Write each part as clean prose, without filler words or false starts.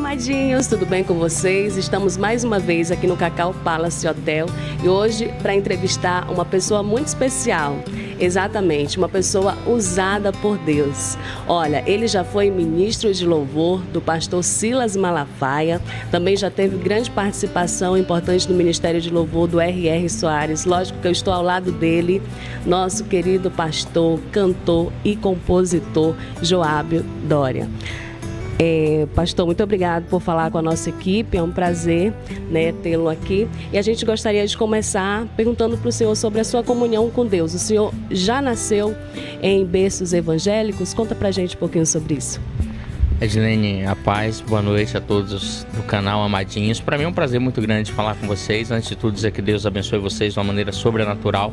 amadinhos, tudo bem com vocês? Estamos mais uma vez aqui no Cacau Palace Hotel e hoje para entrevistar uma pessoa muito especial. Exatamente, uma pessoa usada por Deus. Olha, ele já foi ministro de louvor do pastor Silas Malafaia, também já teve grande participação importante no Ministério de Louvor do R.R. Soares. Lógico que eu estou ao lado dele, nosso querido pastor, cantor e compositor Joábio Dória. Pastor, muito obrigado por falar com a nossa equipe, é um prazer, né, tê-lo aqui. E a gente gostaria de começar perguntando para o senhor sobre a sua comunhão com Deus. O senhor já nasceu em berços evangélicos? Conta para a gente um pouquinho sobre isso. Edilene, a paz, boa noite a todos do canal Amadinhos. Para mim é um prazer muito grande falar com vocês. Antes de tudo, dizer que Deus abençoe vocês de uma maneira sobrenatural.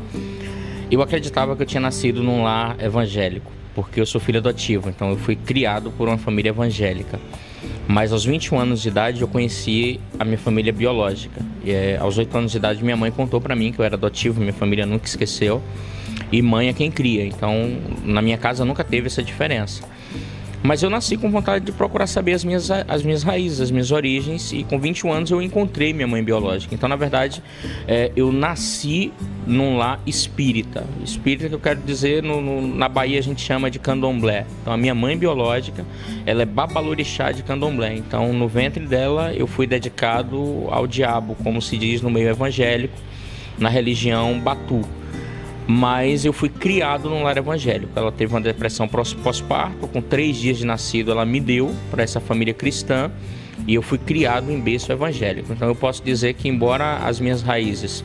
Eu acreditava que eu tinha nascido num lar evangélico, porque eu sou filho adotivo, então eu fui criado por uma família evangélica. Mas aos 21 anos de idade eu conheci a minha família biológica. Aos 8 anos de idade minha mãe contou para mim que eu era adotivo, minha família nunca esqueceu. E mãe é quem cria, então na minha casa nunca teve essa diferença. Mas eu nasci com vontade de procurar saber as minhas raízes, as minhas origens, e com 21 anos eu encontrei minha mãe biológica. Então, na verdade, eu nasci num lar espírita. Espírita que eu quero dizer, na Bahia a gente chama de candomblé. Então, a minha mãe biológica, ela é babalorixá de candomblé. Então, no ventre dela, eu fui dedicado ao diabo, como se diz no meio evangélico, na religião Batu. Mas eu fui criado num lar evangélico. Ela teve uma depressão pós-parto, com 3 dias de nascido ela me deu para essa família cristã e eu fui criado em berço evangélico. Então eu posso dizer que, embora as minhas raízes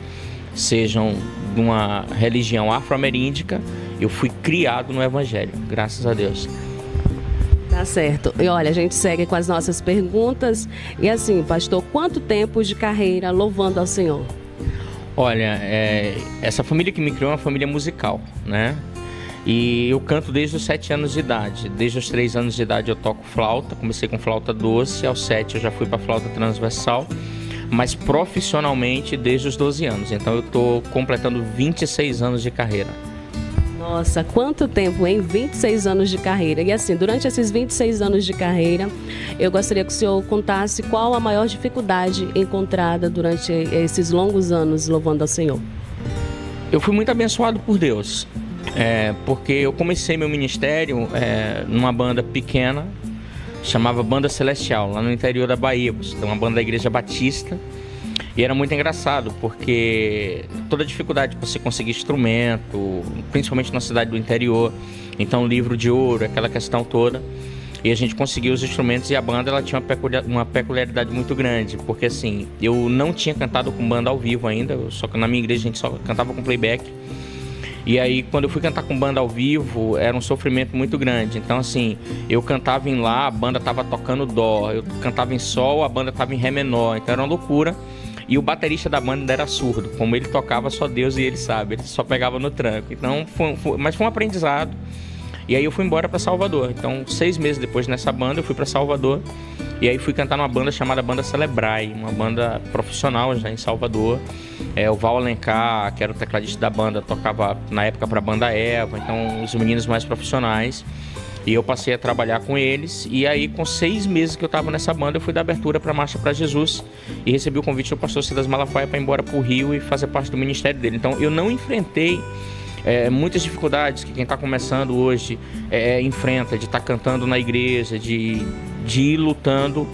sejam de uma religião afro-ameríndica, eu fui criado no evangelho, graças a Deus. Tá certo. E olha, a gente segue com as nossas perguntas. E assim, pastor, quanto tempo de carreira louvando ao Senhor? Olha, essa família que me criou é uma família musical, né? E eu canto desde os 7 anos de idade. Desde os 3 anos de idade eu toco flauta. Comecei com flauta doce, aos 7 eu já fui para flauta transversal. Mas profissionalmente desde os 12 anos. Então eu estou completando 26 anos de carreira. Nossa, quanto tempo, hein? 26 anos de carreira. E assim, durante esses 26 anos de carreira, eu gostaria que o senhor contasse qual a maior dificuldade encontrada durante esses longos anos louvando ao Senhor. Eu fui muito abençoado por Deus, porque eu comecei meu ministério numa banda pequena, chamava Banda Celestial, lá no interior da Bahia, uma banda da Igreja Batista. E era muito engraçado, porque toda a dificuldade para você conseguir instrumento, principalmente na cidade do interior, então livro de ouro, aquela questão toda. E a gente conseguiu os instrumentos e a banda ela tinha uma peculiaridade muito grande, porque assim, eu não tinha cantado com banda ao vivo ainda, só que na minha igreja a gente só cantava com playback. E aí, quando eu fui cantar com banda ao vivo, era um sofrimento muito grande. Então, assim, eu cantava em Lá, a banda tava tocando Dó. Eu cantava em Sol, a banda tava em Ré menor. Então, era uma loucura. E o baterista da banda era surdo. Como ele tocava, só Deus e ele sabe. Ele só pegava no tranco. Então, mas foi um aprendizado. E aí, eu fui embora para Salvador. Então, 6 meses depois nessa banda, eu fui para Salvador. E aí, fui cantar numa banda chamada Banda Celebrai. Uma banda profissional já em Salvador. O Val Alencar, que era o tecladista da banda, tocava na época para a banda Eva. Então, os meninos mais profissionais. E eu passei a trabalhar com eles. E aí, com 6 meses que eu estava nessa banda, eu fui dar abertura para a Marcha para Jesus. E recebi o convite do pastor Silas Malafaia para ir embora para o Rio e fazer parte do ministério dele. Então, eu não enfrentei muitas dificuldades que quem está começando hoje enfrenta, de estar cantando na igreja, de ir lutando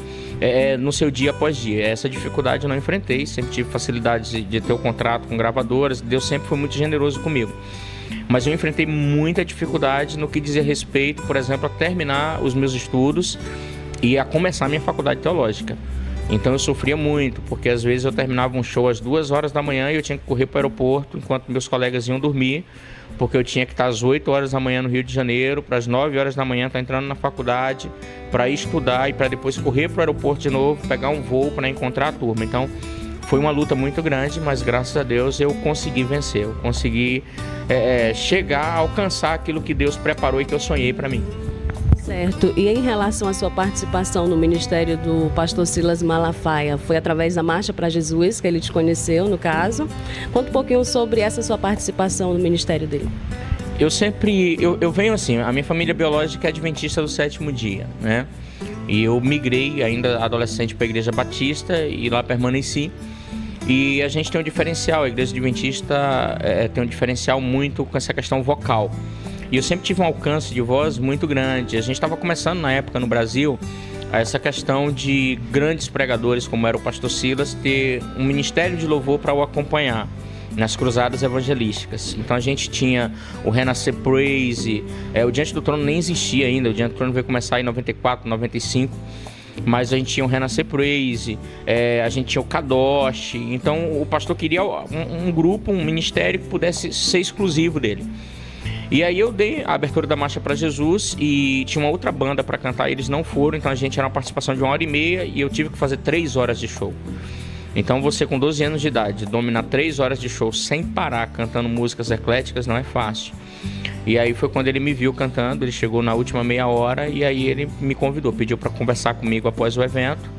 no seu dia após dia. Essa dificuldade eu não enfrentei, sempre tive facilidade de ter o contrato com gravadoras. Deus sempre foi muito generoso comigo. Mas eu enfrentei muita dificuldade no que dizia respeito, por exemplo, a terminar os meus estudos e a começar a minha faculdade teológica. Então eu sofria muito, porque às vezes eu terminava um show às 2 horas da manhã e eu tinha que correr para o aeroporto enquanto meus colegas iam dormir, porque eu tinha que estar às 8 horas da manhã no Rio de Janeiro, para as 9 horas da manhã estar entrando na faculdade, para estudar e para depois correr para o aeroporto de novo, pegar um voo para encontrar a turma. Então foi uma luta muito grande, mas graças a Deus eu consegui vencer, eu consegui chegar, alcançar aquilo que Deus preparou e que eu sonhei para mim. Certo. E em relação à sua participação no ministério do pastor Silas Malafaia, foi através da Marcha para Jesus que ele te conheceu, no caso. Conta um pouquinho sobre essa sua participação no ministério dele. Eu venho assim, a minha família biológica é adventista do 7º dia, né? E eu migrei ainda adolescente para a Igreja Batista e lá permaneci. E a gente tem um diferencial, a Igreja Adventista tem um diferencial muito com essa questão vocal. E eu sempre tive um alcance de voz muito grande. A gente estava começando na época no Brasil essa questão de grandes pregadores, como era o pastor Silas, ter um ministério de louvor para o acompanhar nas cruzadas evangelísticas. Então a gente tinha o Renascer Praise, o Diante do Trono nem existia ainda, o Diante do Trono veio começar em 94, 95, mas a gente tinha o Renascer Praise, a gente tinha o Kadosh. Então o pastor queria um grupo, um ministério que pudesse ser exclusivo dele. E aí eu dei a abertura da Marcha para Jesus e tinha uma outra banda para cantar, eles não foram, então a gente era uma participação de 1h30 e eu tive que fazer 3 horas de show. Então você com 12 anos de idade, dominar 3 horas de show sem parar, cantando músicas ecléticas, não é fácil. E aí foi quando ele me viu cantando, ele chegou na última meia hora e aí ele me convidou, pediu para conversar comigo após o evento.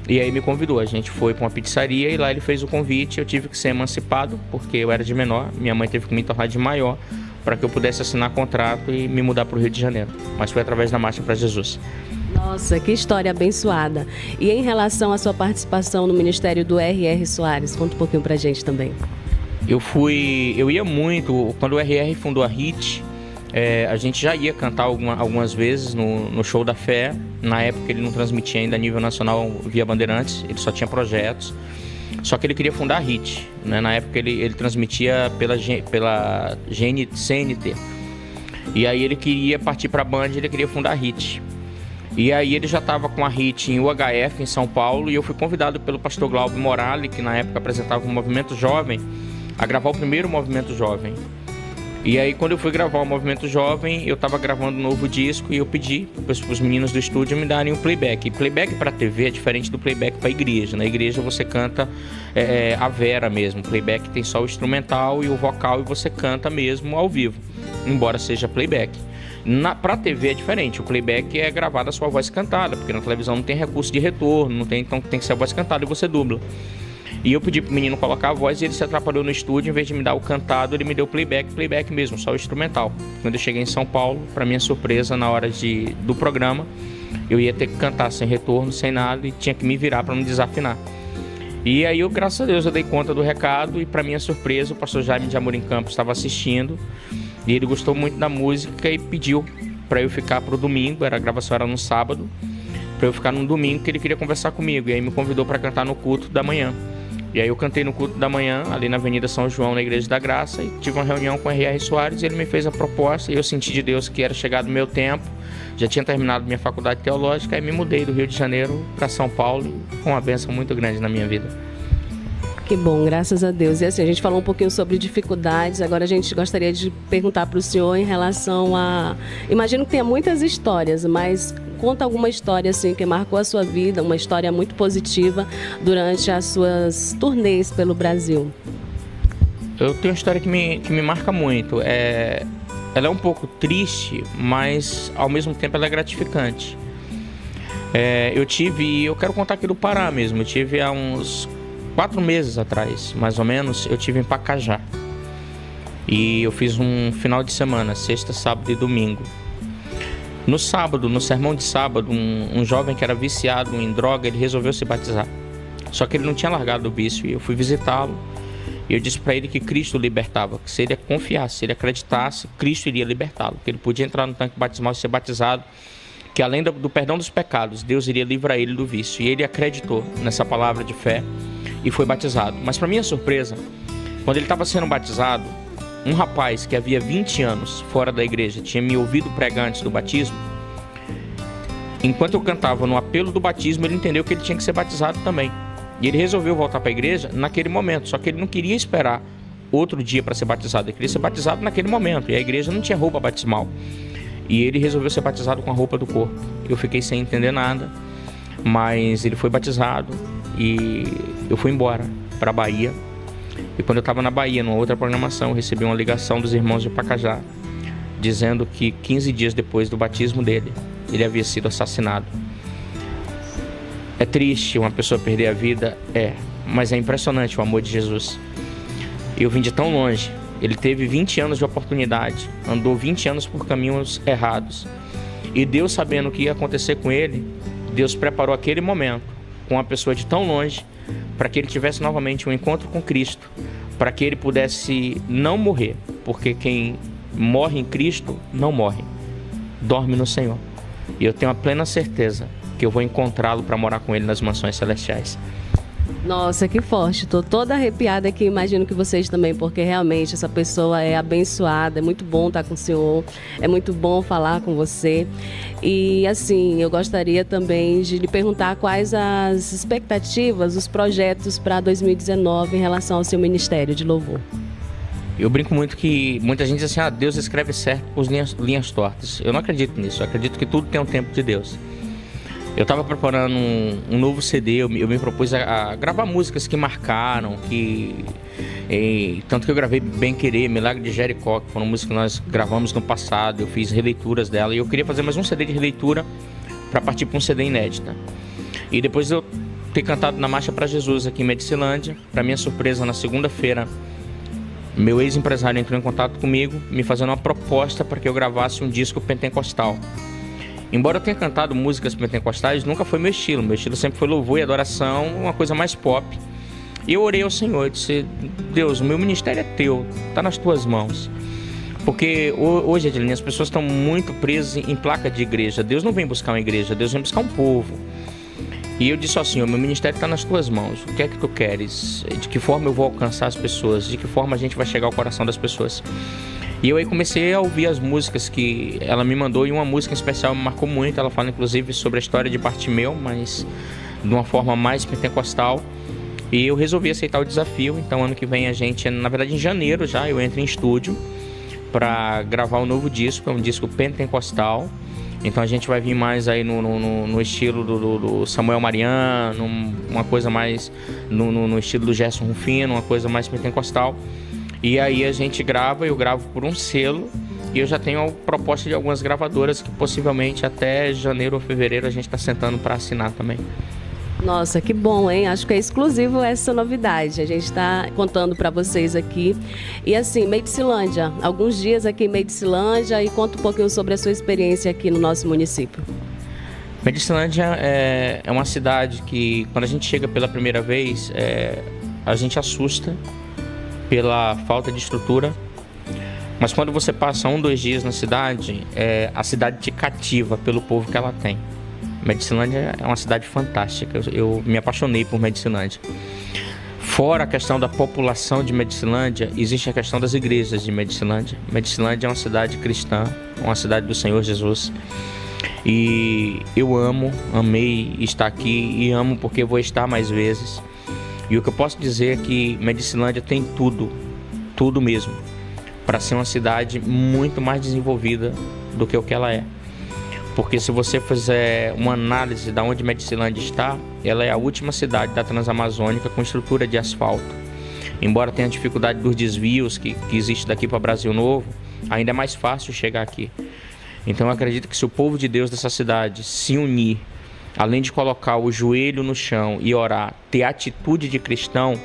E aí me convidou, a gente foi para uma pizzaria e lá ele fez o convite, eu tive que ser emancipado, porque eu era de menor, minha mãe teve que me tornar de maior, para que eu pudesse assinar contrato e me mudar para o Rio de Janeiro. Mas foi através da Marcha para Jesus. Nossa, que história abençoada. E em relação à sua participação no ministério do R.R. Soares, conta um pouquinho pra gente também. Eu ia muito, quando o R.R. fundou a HIT, a gente já ia cantar algumas vezes no Show da Fé. Na época ele não transmitia ainda a nível nacional via Bandeirantes, ele só tinha projetos. Só que ele queria fundar a HIT, né? Na época ele transmitia pela CNT. E aí ele queria partir para a Band, ele queria fundar a HIT. E aí ele já estava com a HIT em UHF, em São Paulo, e eu fui convidado pelo pastor Glauber Morales, que na época apresentava o Movimento Jovem, a gravar o primeiro Movimento Jovem. E aí quando eu fui gravar o Movimento Jovem, eu estava gravando um novo disco e eu pedi para os meninos do estúdio me darem um playback. E playback para TV é diferente do playback para a igreja. Na igreja você canta a vera mesmo, o playback tem só o instrumental e o vocal e você canta mesmo ao vivo, embora seja playback. Para TV é diferente, o playback é gravado a sua voz cantada, porque na televisão não tem recurso de retorno, não tem, então tem que ser a voz cantada e você dubla. E eu pedi pro menino colocar a voz e ele se atrapalhou no estúdio, em vez de me dar o cantado, ele me deu playback mesmo, só o instrumental. Quando eu cheguei em São Paulo, para minha surpresa, na hora do programa, eu ia ter que cantar sem retorno, sem nada, e tinha que me virar para não desafinar. E aí, graças a Deus, eu dei conta do recado e para minha surpresa, o pastor Jaime de Amorim Campos estava assistindo e ele gostou muito da música e pediu para eu ficar pro domingo, a gravação era no sábado, para eu ficar no domingo que ele queria conversar comigo. E aí me convidou para cantar no culto da manhã. E aí eu cantei no culto da manhã, ali na Avenida São João, na Igreja da Graça, e tive uma reunião com o R.R. Soares, e ele me fez a proposta, e eu senti de Deus que era chegado o meu tempo, já tinha terminado minha faculdade teológica, e me mudei do Rio de Janeiro para São Paulo, com uma bênção muito grande na minha vida. Que bom, graças a Deus. E assim, a gente falou um pouquinho sobre dificuldades, agora a gente gostaria de perguntar para o senhor em relação a... Imagino que tenha muitas histórias, mas conta alguma história assim que marcou a sua vida, uma história muito positiva durante as suas turnês pelo Brasil. Eu tenho uma história que me marca muito. Ela é um pouco triste, mas ao mesmo tempo ela é gratificante. Eu quero contar aqui do Pará mesmo. Eu tive há uns 4 meses atrás, mais ou menos, eu tive em Pacajá. E eu fiz um final de semana, sexta, sábado e domingo. No sábado, no sermão de sábado, um jovem que era viciado em droga, ele resolveu se batizar. Só que ele não tinha largado o vício, e eu fui visitá-lo. E eu disse para ele que Cristo o libertava, que se ele confiasse, se ele acreditasse, Cristo iria libertá-lo, que ele podia entrar no tanque batismal e ser batizado, que além do perdão dos pecados, Deus iria livrar ele do vício. E ele acreditou nessa palavra de fé e foi batizado. Mas para minha surpresa, quando ele estava sendo batizado, um rapaz que havia 20 anos fora da igreja tinha me ouvido pregar antes do batismo. Enquanto eu cantava no apelo do batismo, ele entendeu que ele tinha que ser batizado também. E ele resolveu voltar para a igreja naquele momento, só que ele não queria esperar outro dia para ser batizado, ele queria ser batizado naquele momento, e a igreja não tinha roupa batismal. E ele resolveu ser batizado com a roupa do corpo. Eu fiquei sem entender nada, mas ele foi batizado e eu fui embora para a Bahia. E quando eu estava na Bahia, numa outra programação, eu recebi uma ligação dos irmãos de Pacajá, dizendo que 15 dias depois do batismo dele, ele havia sido assassinado. É triste uma pessoa perder a vida? Mas é impressionante o amor de Jesus. Eu vim de tão longe. Ele teve 20 anos de oportunidade, andou 20 anos por caminhos errados. E Deus, sabendo o que ia acontecer com ele, Deus preparou aquele momento com uma pessoa de tão longe para que ele tivesse novamente um encontro com Cristo, para que ele pudesse não morrer, porque quem morre em Cristo não morre, dorme no Senhor. E eu tenho a plena certeza que eu vou encontrá-lo para morar com ele nas mansões celestiais. Nossa, que forte. Estou toda arrepiada aqui, imagino que vocês também, porque realmente essa pessoa é abençoada, é muito bom estar com o senhor, é muito bom falar com você. E assim, eu gostaria também de lhe perguntar quais as expectativas, os projetos para 2019 em relação ao seu ministério de louvor. Eu brinco muito que muita gente diz assim, Deus escreve certo com as linhas tortas. Eu não acredito nisso, eu acredito que tudo tem um tempo de Deus. Eu estava preparando um novo CD, eu me propus a gravar músicas que marcaram, tanto que eu gravei Bem Querer, Milagre de Jericó, que foram músicas que nós gravamos no passado, eu fiz releituras dela, e eu queria fazer mais um CD de releitura para partir para um CD inédita. E depois eu ter cantado na Marcha para Jesus aqui em Medicilândia, para minha surpresa, na segunda-feira, meu ex-empresário entrou em contato comigo, me fazendo uma proposta para que eu gravasse um disco pentecostal. Embora eu tenha cantado músicas pentecostais, nunca foi meu estilo sempre foi louvor e adoração, uma coisa mais pop. E eu orei ao Senhor, eu disse, Deus, o meu ministério é teu, está nas tuas mãos. Porque hoje, Adeline, as pessoas estão muito presas em placa de igreja. Deus não vem buscar uma igreja, Deus vem buscar um povo. E eu disse ao Senhor, meu ministério está nas tuas mãos, o que é que tu queres? De que forma eu vou alcançar as pessoas? De que forma a gente vai chegar ao coração das pessoas? E eu aí comecei a ouvir as músicas que ela me mandou, e uma música em especial me marcou muito. Ela fala inclusive sobre a história de Bartimeu, mas de uma forma mais pentecostal. E eu resolvi aceitar o desafio. Então ano que vem a gente, na verdade em janeiro já, eu entro em estúdio para gravar um novo disco, é um disco pentecostal. Então a gente vai vir mais aí no estilo do Samuel Mariano, uma coisa mais no estilo do Gerson Rufino, uma coisa mais pentecostal. E aí a gente grava, eu gravo por um selo, e eu já tenho a proposta de algumas gravadoras que possivelmente até janeiro ou fevereiro a gente está sentando para assinar também. Nossa, que bom, hein? Acho que é exclusivo essa novidade. A gente está contando para vocês aqui. E assim, Medicilândia, alguns dias aqui em Medicilândia, e conta um pouquinho sobre a sua experiência aqui no nosso município. Medicilândia é uma cidade que, quando a gente chega pela primeira vez, a gente assusta pela falta de estrutura, mas quando você passa 1, 2 dias na cidade, a cidade te cativa pelo povo que ela tem. Medicilândia é uma cidade fantástica, eu me apaixonei por Medicilândia. Fora a questão da população de Medicilândia, existe a questão das igrejas de Medicilândia. Medicilândia é uma cidade cristã, uma cidade do Senhor Jesus, e eu amei estar aqui, e amo porque vou estar mais vezes. E o que eu posso dizer é que Medicilândia tem tudo mesmo, para ser uma cidade muito mais desenvolvida do que o que ela é. Porque se você fizer uma análise de onde Medicilândia está, ela é a última cidade da Transamazônica com estrutura de asfalto. Embora tenha dificuldade dos desvios que existe daqui para Brasil Novo, ainda é mais fácil chegar aqui. Então eu acredito que se o povo de Deus dessa cidade se unir, além de colocar o joelho no chão e orar, ter atitude de cristão,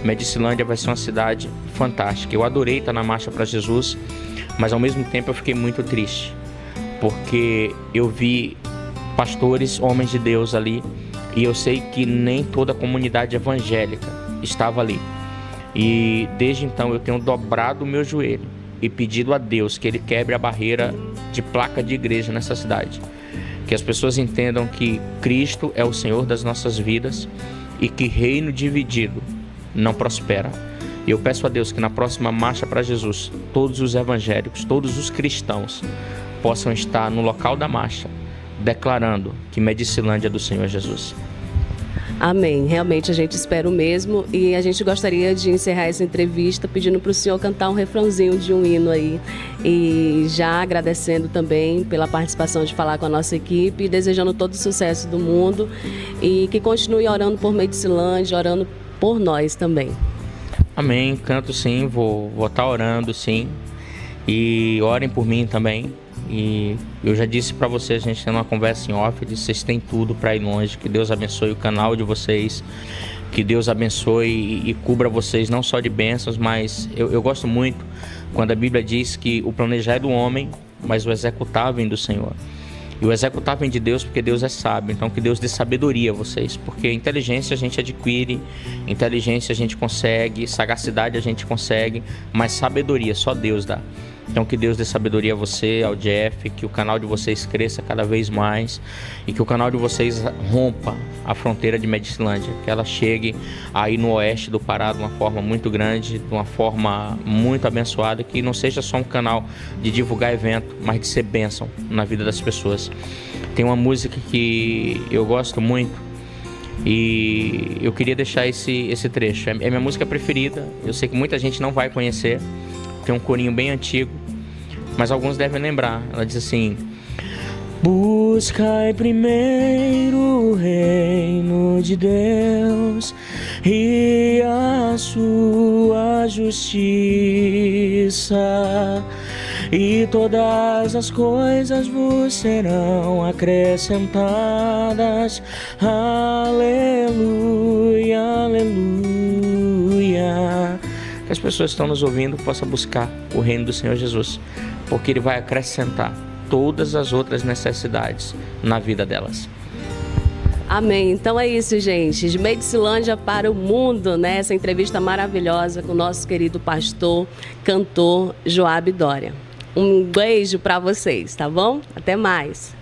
Medicilândia vai ser uma cidade fantástica. Eu adorei estar na Marcha para Jesus, mas ao mesmo tempo eu fiquei muito triste, porque eu vi pastores, homens de Deus ali, e eu sei que nem toda a comunidade evangélica estava ali. E desde então eu tenho dobrado o meu joelho e pedido a Deus que Ele quebre a barreira de placa de igreja nessa cidade. Que as pessoas entendam que Cristo é o Senhor das nossas vidas e que reino dividido não prospera. E eu peço a Deus que na próxima Marcha para Jesus, todos os evangélicos, todos os cristãos possam estar no local da marcha, declarando que Medicilândia é do Senhor Jesus. Amém. Realmente a gente espera o mesmo, e a gente gostaria de encerrar essa entrevista pedindo para o senhor cantar um refrãozinho de um hino aí, e já agradecendo também pela participação de falar com a nossa equipe, desejando todo o sucesso do mundo, e que continue orando por Medicilândia, orando por nós também. Amém. Canto sim, vou estar orando sim, e orem por mim também. E eu já disse para vocês, a gente tem uma conversa em off, de vocês têm tudo para ir longe. Que Deus abençoe o canal de vocês, que Deus abençoe e cubra vocês não só de bênçãos, mas eu gosto muito quando a Bíblia diz que o planejar é do homem, mas o executar vem do Senhor. E o executar vem de Deus, porque Deus é sábio. Então que Deus dê sabedoria a vocês, porque inteligência a gente adquire, inteligência a gente consegue, sagacidade a gente consegue, mas sabedoria só Deus dá. Então que Deus dê sabedoria a você, ao Jeff, que o canal de vocês cresça cada vez mais e que o canal de vocês rompa a fronteira de Medicilândia, que ela chegue aí no oeste do Pará de uma forma muito grande, de uma forma muito abençoada, que não seja só um canal de divulgar evento, mas de ser bênção na vida das pessoas. Tem uma música que eu gosto muito e eu queria deixar esse trecho. É minha música preferida, eu sei que muita gente não vai conhecer. Tem um corinho bem antigo, mas alguns devem lembrar. Ela diz assim: buscai primeiro o reino de Deus e a sua justiça, e todas as coisas vos serão acrescentadas. Aleluia, aleluia. Que as pessoas que estão nos ouvindo possam buscar o reino do Senhor Jesus, porque Ele vai acrescentar todas as outras necessidades na vida delas. Amém. Então é isso, gente. De Medicilândia para o mundo, né? Essa entrevista maravilhosa com o nosso querido pastor, cantor Joab Dória. Um beijo para vocês, tá bom? Até mais.